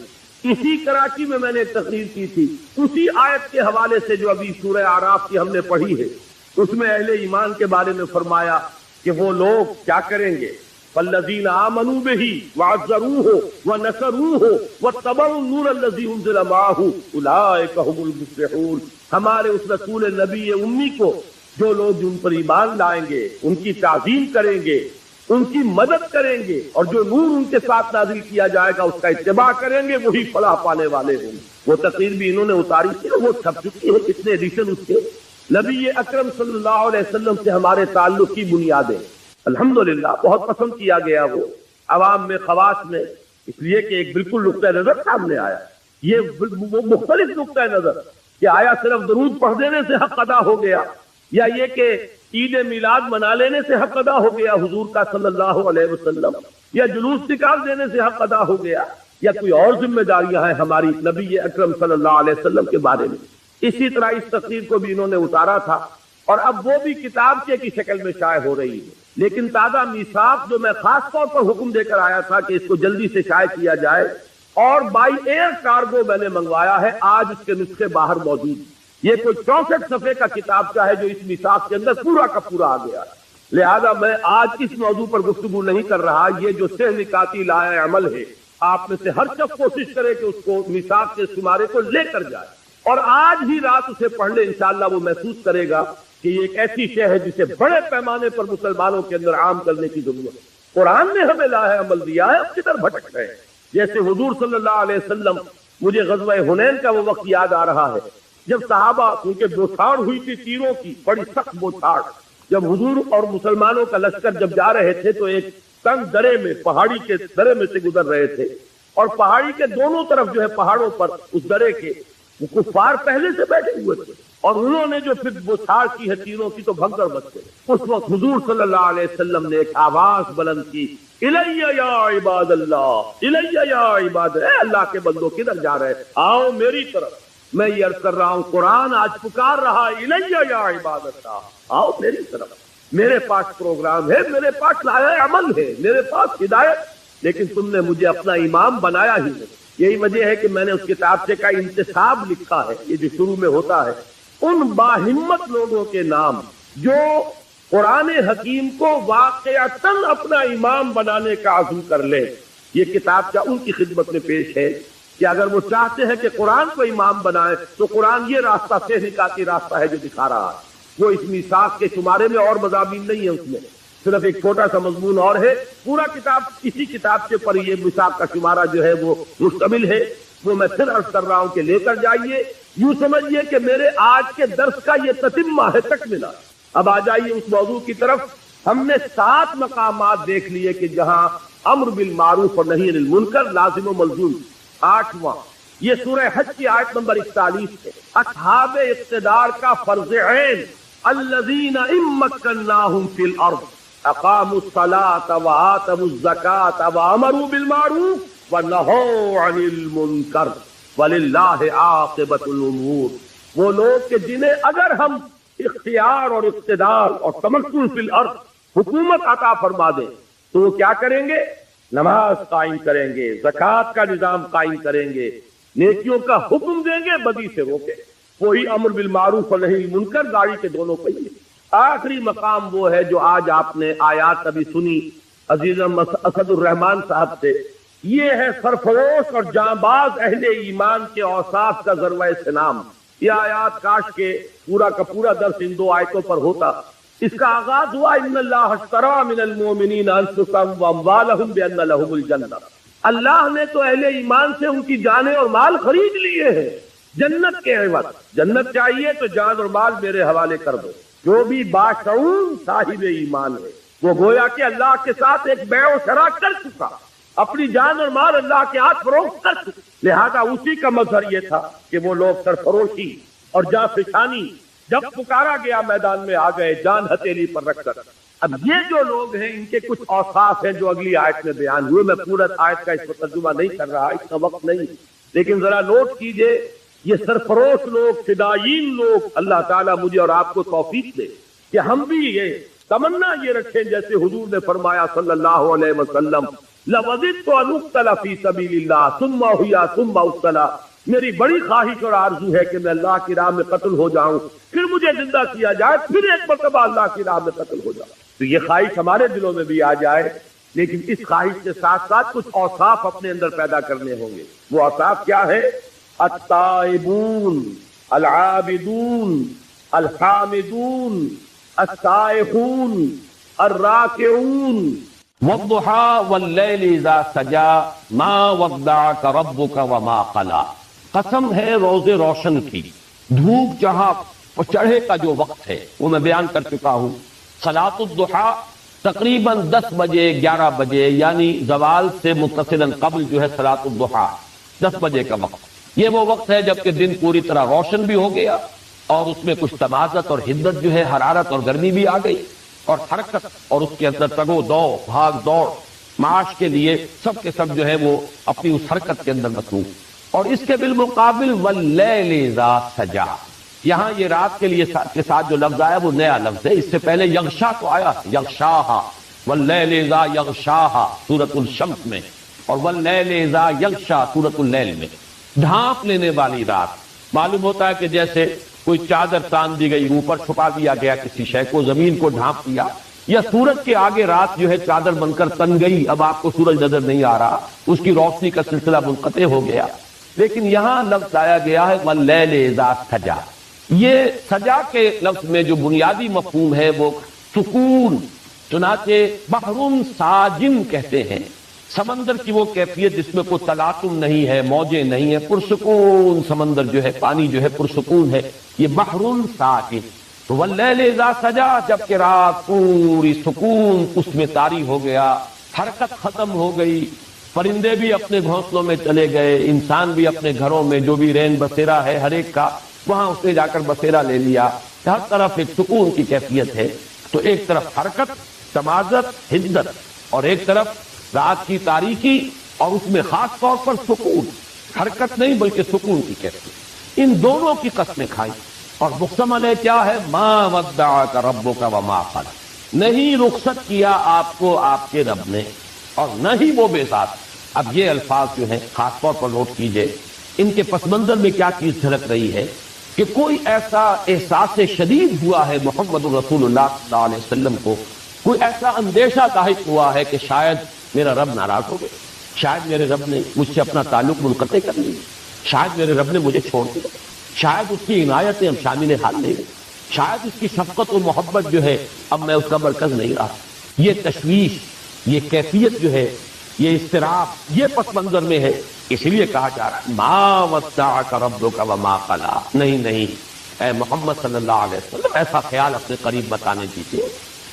اسی کراچی میں نے ایک تقریر کی تھی اسی آیت کے حوالے سے جو ابھی سورہ اعراف کی ہم نے پڑھی ہے, اس میں اہل ایمان کے بارے میں فرمایا کہ وہ لوگ کیا کریں گے، فالذین آمنوا بہ وعزروہ ونصروہ واتبعوا النور الذی انزل معہ اولئک هم المفلحون۔ ہمارے اس رسول نبی امی کو جو لوگ جن پر ایمان لائیں گے، ان کی تعظیم کریں گے، ان کی مدد کریں گے، اور جو نور ان کے ساتھ نازل کیا جائے گا اس کا اتباع کریں گے، وہی فلاح پانے والے ہوں گے۔ وہ تقریر بھی انہوں نے اتاری تھی، وہ چھپ چکی ہے، کتنے ایڈیشن اس کے۔ نبی اکرم صلی اللہ علیہ وسلم سے ہمارے تعلق کی بنیادیں الحمدللہ بہت پسند کیا گیا، وہ عوام میں خواص میں، اس لیے کہ ایک بالکل نقطۂ نظر سامنے آیا۔ یہ وہ مختلف نقطۂ نظر کہ آیا صرف درود پڑھ دینے سے حق ادا ہو گیا، یا یہ کہ عید میلاد منا لینے سے حق ادا ہو گیا حضور کا صلی اللہ علیہ وسلم، یا جلوس نکال دینے سے حق ادا ہو گیا، یا کوئی اور ذمہ داریاں ہیں ہماری نبی اکرم صلی اللہ علیہ وسلم کے بارے میں۔ اسی طرح اس تقریر کو بھی انہوں نے اتارا تھا، اور اب وہ بھی کتابچے کی شکل میں شائع ہو رہی ہے۔ لیکن تازہ میثاق جو میں خاص طور پر حکم دے کر آیا تھا کہ اس کو جلدی سے شائع کیا جائے، اور بائی ایئر کارگو میں نے منگوایا ہے، آج اس کے نسخے باہر موجود ہیں۔ یہ کوئی 64 صفحے کا کتابچہ ہے جو اس میثاق کے اندر پورا کا پورا آ گیا ہے۔ لہذا میں آج اس موضوع پر گفتگو نہیں کر رہا۔ یہ جو سہ نکاتی لائے عمل ہے، آپ میں سے ہر شخص کوشش کرے کہ اس کو میثاق کے شمارے کو لے کر جائے، اور آج ہی رات اسے پڑھ لے، انشاءاللہ وہ محسوس کرے گا کہ یہ ایک ایسی شے ہے جسے بڑے پیمانے پر مسلمانوں کے اندر عام کرنے کی ضرورت ہے۔ قرآن نے ہمیں لاہ عمل دیا ہے، ہم کدھر بھٹک گئے؟ جیسے حضور صلی اللہ علیہ وسلم، مجھے غزوہ حنین کا وہ وقت یاد آ رہا ہے جب صحابہ، کیونکہ بوچھاڑ ہوئی تھی تیروں کی، بڑی سخت بوچھاڑ، جب حضور اور مسلمانوں کا لشکر جب جا رہے تھے تو ایک تنگ درے میں، پہاڑی کے درے میں سے گزر رہے تھے، اور پہاڑی کے دونوں طرف جو ہے پہاڑوں پر اس درے کے وہ کفار پہلے سے بیٹھے ہوئے تھے، اور انہوں نے جو پھر بوچھاڑ کی ہے تیروں کی تو بھگدڑ بچ گئے۔ اس وقت حضور صلی اللہ علیہ وسلم نے ایک آواز بلند کی، الیہ یا عباد اللہ، الیہ یا عباد، اے اللہ کے بندوں کدھر جا رہے، آؤ میری طرف۔ میں یہ عرض کر رہا ہوں، قرآن آج پکار رہا، الیہ یا عباد اللہ، آؤ میری طرف، میرے پاس پروگرام ہے، میرے پاس لائحہ عمل ہے، میرے پاس ہدایت، لیکن تم نے مجھے اپنا امام بنایا ہی نہیں۔ یہی وجہ ہے کہ میں نے اس کتابچے کا انتصاب لکھا ہے، یہ جو شروع میں ہوتا ہے، ان باہمت لوگوں کے نام جو قرآن حکیم کو واقعتاً اپنا امام بنانے کا عزم کر لے۔ یہ کتابچہ ان کی خدمت میں پیش ہے کہ اگر وہ چاہتے ہیں کہ قرآن کو امام بنائے تو قرآن یہ راستہ سے نکاتی راستہ ہے جو دکھا رہا ہے۔ وہ اس میثاق کے شمارے میں اور مضامین نہیں ہے، اس میں صرف ایک چھوٹا سا مضمون اور ہے، پورا کتاب اسی کتابچے پر یہ میثاق کا شمارہ جو ہے وہ مشتمل ہے۔ وہ میں پھر عرض کر رہا ہوں کہ لے کر جائیے، یوں سمجھیے کہ میرے آج کے درس کا یہ تتمہ ہے، تکملہ۔ اب آ جائیے اس موضوع کی طرف۔ ہم نے 7 مقامات دیکھ لیے کہ جہاں امر بالمعروف اور نہی عن المنکر لازم و ملزوم۔ 8واں یہ سورہ حج کی آیت نمبر 41 ہے، اصحاب اقتدار کا فرض عین، الذین ان مکناہم فی الارض اقاموا الصلاۃ وآتوا الزکاۃ وامروا بالمعروف ونہوا عن المنکر وللہ عاقبۃ الامور۔ وہ لوگ کہ جنہیں اگر ہم اختیار اور اقتدار اور تمکن فی الارض، حکومت عطا فرما دیں تو وہ کیا کریں گے؟ نماز قائم کریں گے، زکوٰۃ کا نظام قائم کریں گے، نیکیوں کا حکم دیں گے، بدی سے روکیں، وہی امر بالمعروف اور نہی عن المنکر، گاڑی کے دونوں پہیے۔ آخری مقام وہ ہے جو آج آپ نے آیات ابھی سنی عزیز اسد الرحمان صاحب سے، یہ ہے سرفروش اور جانباز اہل ایمان کے اوصاف کا ذروہ سنام۔ یہ آیات کاش کے پورا کا پورا درس ان 2 آیتوں پر ہوتا۔ اس کا آغاز ہوا ان اللہ اشتری من المؤمنین انفسهم واموالهم بان لهم الجنہ۔ اللہ نے تو اہل ایمان سے ان کی جانیں اور مال خرید لیے ہیں جنت کے عوض۔ جنت چاہیے تو جان اور مال میرے حوالے کر دو۔ جو بھی باشعور صاحب ایمان ہے وہ گویا کہ اللہ کے ساتھ ایک بیع و شرا کر چکا، اپنی جان اور مال اللہ کے ہاتھ فروخت کر چکا۔ لہذا اسی کا مظہر یہ تھا کہ وہ لوگ سرفروشی اور جاں فشانی جب پکارا گیا میدان میں آ گئے، جان ہتھیلی پر رکھ کر۔ اب یہ جو لوگ ہیں ان کے کچھ اوصاف ہیں جو اگلی آیت میں بیان ہوئے۔ میں پورا آیت کا اس کو ترجمہ نہیں کر رہا، اس کا وقت نہیں، لیکن ذرا نوٹ کیجئے، یہ سرفروش لوگ، فدائین لوگ، اللہ تعالیٰ مجھے اور آپ کو توفیق دے کہ ہم بھی یہ تمنا یہ رکھیں جیسے حضور نے فرمایا صلی اللہ علیہ وسلم، لَوَدِدْتُ أَنْ أُقْتَلَ فِي سَبِيلِ اللَّهِ ثُمَّ أُحْيَا ثُمَّ أُقْتَلَ میری بڑی خواہش اور آرزو ہے کہ میں اللہ کی راہ میں قتل ہو جاؤں، پھر مجھے زندہ کیا جائے، پھر ایک مرتبہ اللہ کی راہ میں قتل ہو جاؤں۔ تو یہ خواہش ہمارے دلوں میں بھی آ جائے، لیکن اس خواہش کے ساتھ ساتھ کچھ اوصاف اپنے اندر پیدا کرنے ہوں گے۔ وہ اوصاف کیا ہے؟ التائبون، العابدون، الحامدون، السائحون، الراکعون، والضحى واللیل اذا سجا ما ودعك ربك وما قلى۔ قسم ہے روز روشن کی، دھوپ جہاں چڑھے کا جو وقت ہے وہ میں بیان کر چکا ہوں۔ صلاۃ الضحیٰ تقریباً 10 بجے 11 بجے یعنی زوال سے متصلاً قبل جو ہے صلاۃ الضحیٰ 10 بجے کا وقت، یہ وہ وقت ہے جب کہ دن پوری طرح روشن بھی ہو گیا اور اس میں کچھ تمازت اور حدت جو ہے، حرارت اور گرمی بھی آ گئی، اور حرکت اور اس کے اندر تگو دو بھاگ دوڑ معاش کے لیے سب کے سب جو ہے وہ اپنی اس حرکت کے اندر مصروف۔ اور اس کے بالمقابل واللیل اذا سجا، یہاں یہ رات کے لیے کے ساتھ جو لفظ آیا وہ نیا لفظ ہے، اس سے پہلے یغشا تو آیا، یغشاہا، واللیل اذا یغشاہا سورۃ الشمس میں، اور واللیل اذا یغشا سورۃ اللیل میں، ڈھانپ لینے والی رات۔ معلوم ہوتا ہے کہ جیسے کوئی چادر تان دی گئی، اوپر چھپا دیا گیا کسی شے کو، زمین کو ڈھانپ دیا، یا سورج کے آگے رات جو ہے چادر بن کر تن گئی، اب آپ کو سورج نظر نہیں آ رہا، اس کی روشنی کا سلسلہ منقطع ہو گیا۔ لیکن یہاں لفظ آیا گیا ہے واللیل اذا سجا۔ یہ سجا کے لفظ میں جو بنیادی مفہوم ہے وہ سکون، چنانچہ بحرٌ ساجن کہتے ہیں، سمندر کی وہ کیفیت جس میں کوئی تلاطم نہیں ہے، موجیں نہیں ہیں، پرسکون سمندر جو ہے، پانی جو ہے پرسکون ہے، یہ بحرٌ ساجن۔ تو واللیل اذا سجا، جب کہ رات پوری سکون اس میں طاری ہو گیا، حرکت ختم ہو گئی، پرندے بھی اپنے گھونسلوں میں چلے گئے، انسان بھی اپنے گھروں میں جو بھی رین بسیرا ہے ہر ایک کا، وہاں اس نے جا کر بسیرا لے لیا، ہر طرف ایک سکون کی کیفیت ہے۔ تو ایک طرف حرکت، تمازت، حدت، اور ایک طرف رات کی تاریکی اور اس میں خاص طور پر سکون، حرکت نہیں بلکہ سکون کی کیفیت۔ ان دونوں کی قسمیں کھائیں، اور مقسم علیہ کیا ہے؟ ما ودعک ربک وما قلی، نہیں رخصت کیا آپ کو آپ کے رب نے اور نہ ہی وہ بیزار۔ اب یہ الفاظ جو ہیں خاص طور پر نوٹ کیجئے، ان کے پس منظر میں کیا چیز جھلک رہی ہے کہ کوئی ایسا احساس شدید ہوا ہے محمد رسول اللہ صلی اللہ علیہ وسلم کو، کوئی ایسا اندیشہ لاحق ہوا ہے کہ شاید میرا رب ناراض ہو گئے، شاید میرے رب نے مجھ سے اپنا تعلق منقطع کر لیا، شاید میرے رب نے مجھے چھوڑ دیا، شاید اس کی عنایتیں اب شامل حال نہیں، شاید اس کی شفقت و محبت جو ہے اب میں اس کا مرکز نہیں رہا۔ یہ تشویش، یہ کیفیت جو ہے، یہ اضطراب، یہ پس منظر میں ہے، اس لیے کہا جا رہا ہے ما ودعک ربک وما قلی۔ نہیں اے محمد صلی اللہ علیہ وسلم، ایسا خیال اپنے قریب بتانے دیجیے،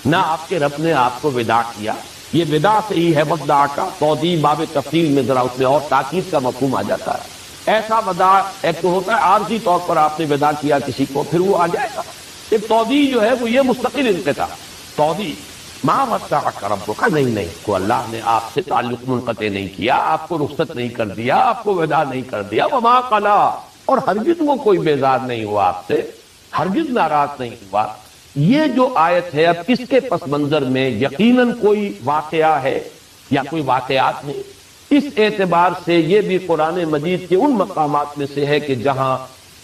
نہ آپ کے رب نے آپ کو وداع کیا۔ یہ وداع سے ہی ہے وداع کا توضیح باب تفصیل میں ذرا اس میں اور تاکید کا مفہوم آ جاتا ہے۔ ایسا وداع ایک تو ہوتا ہے عارضی طور پر آپ نے وداع کیا کسی کو، پھر وہ آ جائے گا۔ ایک توضیح جو ہے وہ یہ مستقل انقطاع، توضیح ما ودعک ربک، نہیں کو اللہ نے آپ سے تعلق منقطع نہیں کیا، آپ کو رخصت نہیں کر دیا، آپ کو وداع نہیں کر دیا، وما قلی، اور ہرگز وہ کوئی بیزار نہیں ہوا آپ سے، ہرگز ناراض نہیں ہوا۔ یہ جو آیت ہے اب کس کے پس منظر میں؟ یقیناً کوئی واقعہ ہے یا کوئی واقعات نہیں۔ اس اعتبار سے یہ بھی قرآن مجید کے ان مقامات میں سے ہے کہ جہاں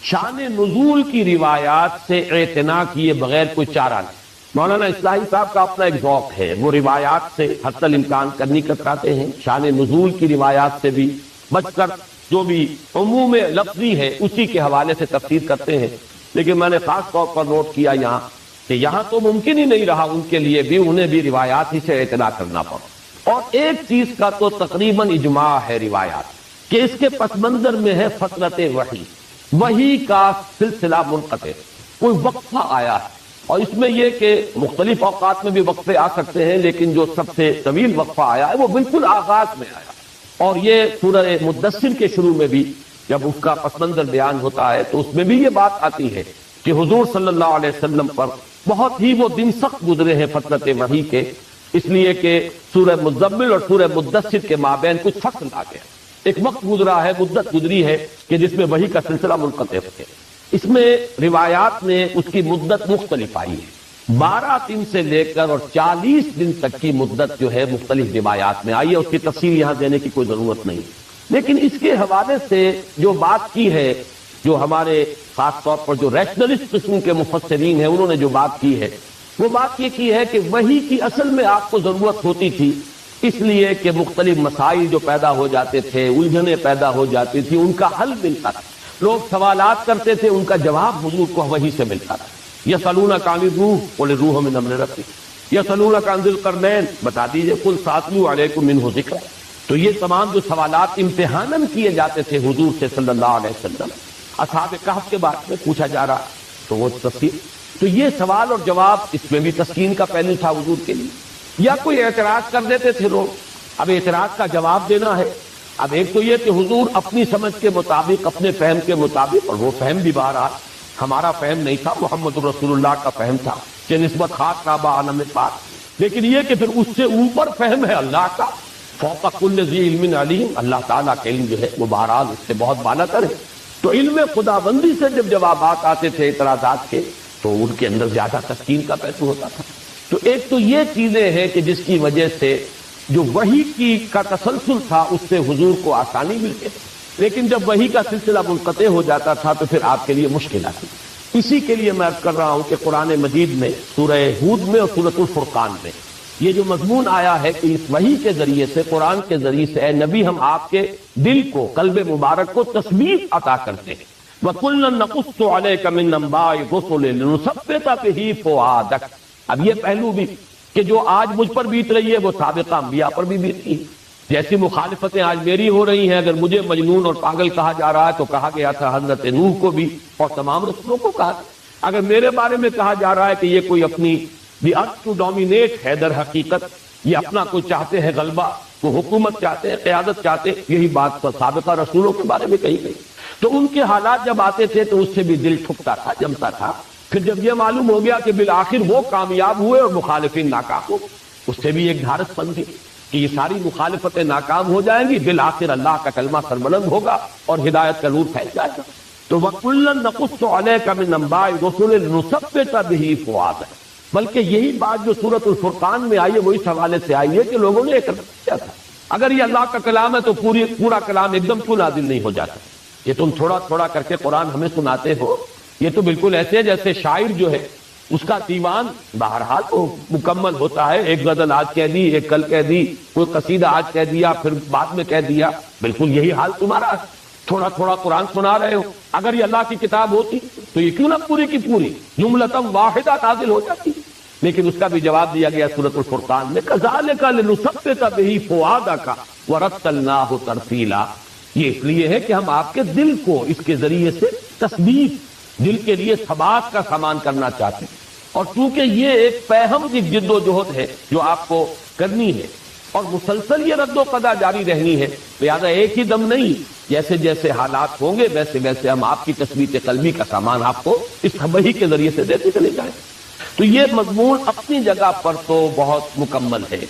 شان نزول کی روایات سے اعتنا کیے بغیر کوئی چارہ نہیں۔ مولانا اصلاحی صاحب کا اپنا ایک ذوق ہے، وہ روایات سے حتی الامکان کرنی کتراتے ہیں، شان نزول کی روایات سے بھی بچ کر جو بھی عموم لفظی ہے اسی کے حوالے سے تفسیر کرتے ہیں۔ لیکن میں نے خاص طور پر نوٹ کیا یہاں کہ یہاں تو ممکن ہی نہیں رہا ان کے لیے بھی، انہیں بھی روایات ہی سے اعتنا کرنا پڑا۔ اور ایک چیز کا تو تقریباً اجماع ہے روایات کہ اس کے پس منظر میں ہے فترت وحی کا سلسلہ منقطع، کوئی وقفہ آیا ہے، اور اس میں یہ کہ مختلف اوقات میں بھی وقفے آ سکتے ہیں، لیکن جو سب سے طویل وقفہ آیا ہے وہ بالکل آغاز میں آیا، اور یہ سورہ مدثر کے شروع میں بھی جب اس کا پس منظر بیان ہوتا ہے تو اس میں بھی یہ بات آتی ہے کہ حضور صلی اللہ علیہ وسلم پر بہت ہی وہ دن سخت گزرے ہیں فترت وحی کے، اس لیے کہ سورہ مزمل اور سورہ مدثر کے مابین کچھ فصل آ گیا، ایک وقت گزرا ہے، مدت گزری ہے کہ جس میں وحی کا سلسلہ منقطع ہو گیا۔ اس میں روایات میں اس کی مدت مختلف آئی ہے، 12 دن سے لے کر اور 40 دن تک کی مدت جو ہے مختلف روایات میں آئی ہے، اس کی تفصیل یہاں دینے کی کوئی ضرورت نہیں۔ لیکن اس کے حوالے سے جو بات کی ہے، جو ہمارے خاص طور پر جو ریشنلسٹ قسم کے مفسرین ہیں انہوں نے جو بات کی ہے، وہ بات یہ کی ہے کہ وحی کی اصل میں آپ کو ضرورت ہوتی تھی اس لیے کہ مختلف مسائل جو پیدا ہو جاتے تھے، الجھنیں پیدا ہو جاتی تھی، ان کا حل ملتا تھا، لوگ سوالات کرتے تھے، ان کا جواب حضور کو وحی سے ملتا تھا۔ یسألونک عن الروح قل الروح من امر ربی، یسألونک عن ذی القرنین بتا دیجئے قل سأتلو علیکم منہ ذکرا۔ تو یہ تمام جو سوالات امتحاناً کیے جاتے تھے حضور سے صلی اللہ علیہ وسلم، اصحاب کہف کے بارے میں پوچھا جا رہا تو وہ تفسیر، تو یہ سوال اور جواب اس میں بھی تسکین کا پہلو تھا حضور کے لیے۔ یا کوئی اعتراض کر دیتے تھے لوگ، اب اعتراض کا جواب دینا ہے۔ اب ایک تو یہ کہ حضور اپنی سمجھ کے مطابق، اپنے فہم کے مطابق، اور وہ فہم بھی بہرحال ہمارا فہم نہیں تھا، محمد رسول اللہ کا فہم تھا کہ نسبت خاص کعبہ عالم پاک، لیکن یہ کہ پھر اس سے اوپر فہم ہے اللہ کا، فوق کل ذی علم علیم، اللہ تعالیٰ کا علم جو ہے وہ بہرحال اس سے بہت بالا تر ہے۔ تو علم خدا بندی سے جب جوابات آتے تھے اعتراضات کے تو ان کے اندر زیادہ تسکین کا پہلو ہوتا تھا۔ تو ایک تو یہ چیزیں ہیں کہ جس کی وجہ سے جو وحی کا تسلسل تھا اس سے حضور کو آسانی ملتی، لیکن جب وحی کا سلسلہ منقطع ہو جاتا تھا تو پھر آپ کے لیے مشکل آتی۔ اسی کے لیے میں عرض کر رہا ہوں کہ قرآن مجید میں سورہ ہود میں اور سورۃ الفرقان میں یہ جو مضمون آیا ہے کہ اس وحی کے ذریعے سے، قرآن کے ذریعے سے، اے نبی ہم آپ کے دل کو، قلب مبارک کو تثبیت عطا کرتے ہیں۔ وَكُلًّا نَقُصُّ عَلَيْكَ مِن أَنبَاءِ الرُّسُلِ لِنُثَبِّتَ بِهِ فُؤَادَكَ۔ اب یہ پہلو بھی کہ جو آج مجھ پر بیت رہی ہے وہ سابقہ انبیاء پر بھی بیتی ہے۔ جیسی مخالفتیں آج میری ہو رہی ہیں، اگر مجھے مجنون اور پاگل کہا جا رہا ہے تو کہا گیا تھا حضرت نوح کو بھی اور تمام رسولوں کو کہا۔ اگر میرے بارے میں کہا جا رہا ہے کہ یہ کوئی اپنی دی ارتھ ٹو ڈومینیٹ ہے، در حقیقت یہ اپنا کوئی چاہتے ہیں غلبہ، وہ حکومت چاہتے ہیں، قیادت چاہتے ہیں، یہی بات سابقہ رسولوں کے بارے میں کہی گئی۔ تو ان کے حالات جب آتے تھے تو اس سے بھی دل ٹھکتا تھا، جمتا تھا۔ پھر جب یہ معلوم ہو گیا کہ بالآخر وہ کامیاب ہوئے اور مخالفین ناکام ہو، اس سے بھی ایک دھارس بندی کہ یہ ساری مخالفتیں ناکام ہو جائیں گی، بالآخر اللہ کا کلمہ سربلند ہوگا اور ہدایت کا نور پھیل جائے گا۔ تو وَكُلًّا نَقُصُّ عَلَيْكَ مِن أَنبَاءِ الرُّسُلِ لِنُثَبِّتَ بِهِ فُؤَادَكَ۔ بلکہ یہی بات جو سورۃ الفرقان میں آئی ہے وہی حوالے سے آئی ہے کہ لوگوں نے اعتراض کیا تھا، اگر یہ اللہ کا کلام ہے تو پورا کلام ایک دم کیوں نازل نہیں ہو جاتا؟ یہ تم تھوڑا تھوڑا کر کے قرآن ہمیں سناتے ہو، یہ تو بالکل ایسے ہے جیسے شاعر جو ہے اس کا دیوان بہرحال تو مکمل ہوتا ہے، ایک غزل آج کہہ دی، ایک کل کہہ دی، کوئی قصیدہ آج کہہ دیا پھر بعد میں کہہ دیا، بالکل یہی حال تمہارا ہے، تھوڑا تھوڑا قرآن سنا رہے ہو۔ اگر یہ اللہ کی کتاب ہوتی تو یہ کیوں نہ پوری کی پوری جملۃ واحدہ نازل ہو جاتی؟ لیکن اس کا بھی جواب دیا گیا سورۃ الفرقان میں، کذالک لنثبت بہ فؤادک ورتلناہ ترتیلا۔ یہ اس لیے ہے کہ ہم آپ کے دل کو اس کے ذریعے سے تثبیت، دل کے لیے ثبات کا سامان کرنا چاہتے ہیں، اور چونکہ یہ ایک فہم کی جد و جہد ہے جو آپ کو کرنی ہے اور مسلسل یہ رد و قضا جاری رہنی ہے، لہٰذا ایک ہی دم نہیں، جیسے جیسے حالات ہوں گے ویسے ویسے ہم آپ کی تثبیت قلبی کا سامان آپ کو اس وحی کے ذریعے سے دیتے چلے جائیں۔ تو یہ مضمون اپنی جگہ پر تو بہت مکمل ہے،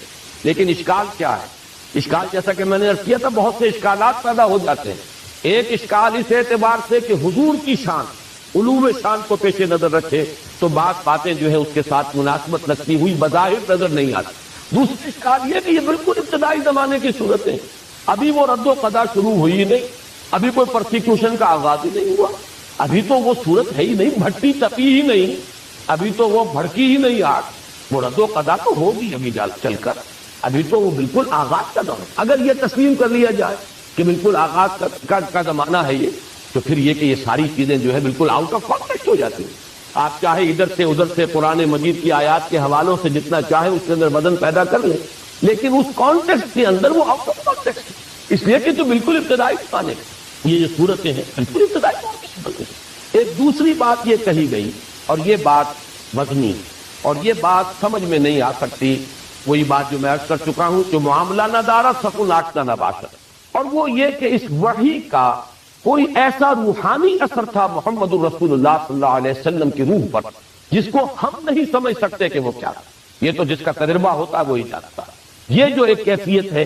لیکن اشکال کیا ہے؟ اشکال جیسا کہ میں نے عرض کیا تھا بہت سے اشکالات پیدا ہو جاتے ہیں۔ ایک اشکال اس اعتبار سے کہ حضور کی شان، علوم شان کو پیش نظر رکھے تو بعض باتیں جو ہے اس کے ساتھ مناسبت رکھتی ہوئی بظاہر نظر نہیں آتی۔ دوسری اشکال یہ کہ یہ بالکل ابتدائی زمانے کی صورتیں، ابھی وہ رد و قضا شروع ہوئی ہی نہیں، ابھی کوئی پرسیکیوشن کا آغاز ہی نہیں ہوا، ابھی تو وہ صورت ہے ہی نہیں، بھٹی تپی ہی نہیں، ابھی تو وہ بھڑکی ہی نہیں آگ، وہ رد و قضا تو ہوگی ابھی چل کر، ابھی تو وہ بالکل آغاز کا دور ہے۔ اگر یہ تسلیم کر لیا جائے کہ بالکل آغاز کا زمانہ ہے یہ، تو پھر یہ کہ یہ ساری چیزیں جو ہے بالکل آؤٹ آف کانٹیکسٹ ہو جاتی ہیں۔ آپ چاہے ادھر سے قرآن مجید کی آیات کے حوالوں سے جتنا چاہے اس کے اندر وزن پیدا کر لیں، لیکن اس کانٹیکسٹ کے اندر وہ آؤٹ آف کانٹیکسٹ، اس لیے کہ تو بالکل ابتدائی زمانے یہ جو صورتیں ہیں بالکل ابتدائی۔ ایک دوسری بات یہ کہی گئی اور یہ بات وزنی اور یہ بات سمجھ میں نہیں آ سکتی، وہی بات جو میں عرض کر چکا ہوں کہ معاملہ نہ دارت سکون آٹنا نہ باشد، اور وہ یہ کہ اس وحی کا کوئی ایسا روحانی اثر تھا محمد الرسول اللہ صلی اللہ علیہ وسلم کی روح پر جس کو ہم نہیں سمجھ سکتے کہ وہ کیا تھا، یہ تو جس کا تجربہ ہوتا ہے وہی جانتا ہے۔ یہ جو ایک کیفیت ہے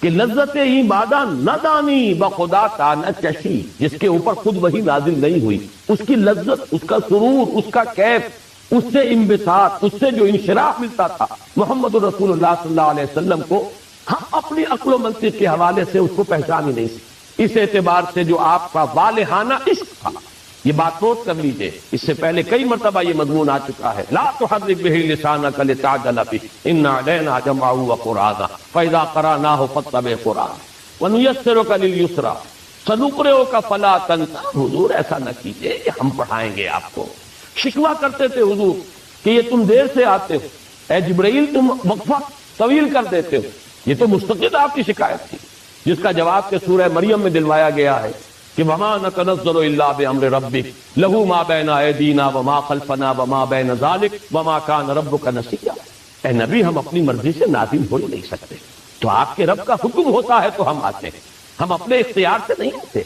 کہ لذت ہی مادہ نہ دانی بخدا تا نہ چشی، جس کے اوپر خود وحی نازل نہیں ہوئی، اس کی لذت، اس کا سرور، اس کا کیف، اس سے انبساط، اس سے جو انشراح ملتا تھا محمد رسول اللہ صلی اللہ علیہ وسلم کو، ہم اپنی عقل و منطق کے حوالے سے اس کو پہچان ہی نہیں سکتے۔ اس اعتبار سے جو آپ کا والہانہ عشق تھا، یہ بات نوٹ کر لیجئے، اس سے پہلے کئی مرتبہ یہ مضمون آ چکا ہے، لا تحرک بہ لسانک لتعجل بہ ان علینا جمعہ وقرآنہ فاذا قرأناہ فاتبع قرآنہ ونیسرک للیسریٰ سنقرئک فلا تنسیٰ۔ حضور ایسا نہ کیجئے کہ ہم پڑھائیں گے آپ کو۔ شکوہ کرتے تھے حضور کہ یہ تم دیر سے آتے ہو، اے جبرائیل تم وقفہ طویل کر دیتے ہو۔ یہ تو مستقل آپ کی شکایت تھی، جس کا جواب کہ سورہ مریم میں دلوایا گیا ہے کہ وما نتنزل الا بامر ربک لہ ما بین ایدینا وما خلفنا وما بین ذلک وما کان ربک نسیا۔ اے نبی، ہم اپنی مرضی سے نازل ہو ہی نہیں سکتے، تو آپ کے رب کا حکم ہوتا ہے تو ہم آتے ہیں، ہم اپنے اختیار سے نہیں آتے،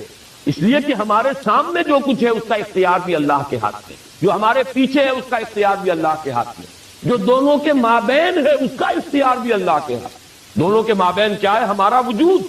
اس لیے کہ ہمارے سامنے جو کچھ ہے اس کا اختیار بھی اللہ کے ہاتھ میں، جو ہمارے پیچھے ہے اس کا اختیار بھی اللہ کے ہاتھ میں، جو دونوں کے مابین ہے اس کا اختیار بھی اللہ کے ہاتھ۔ دونوں کے مابین کیا ہے؟ ہمارا وجود۔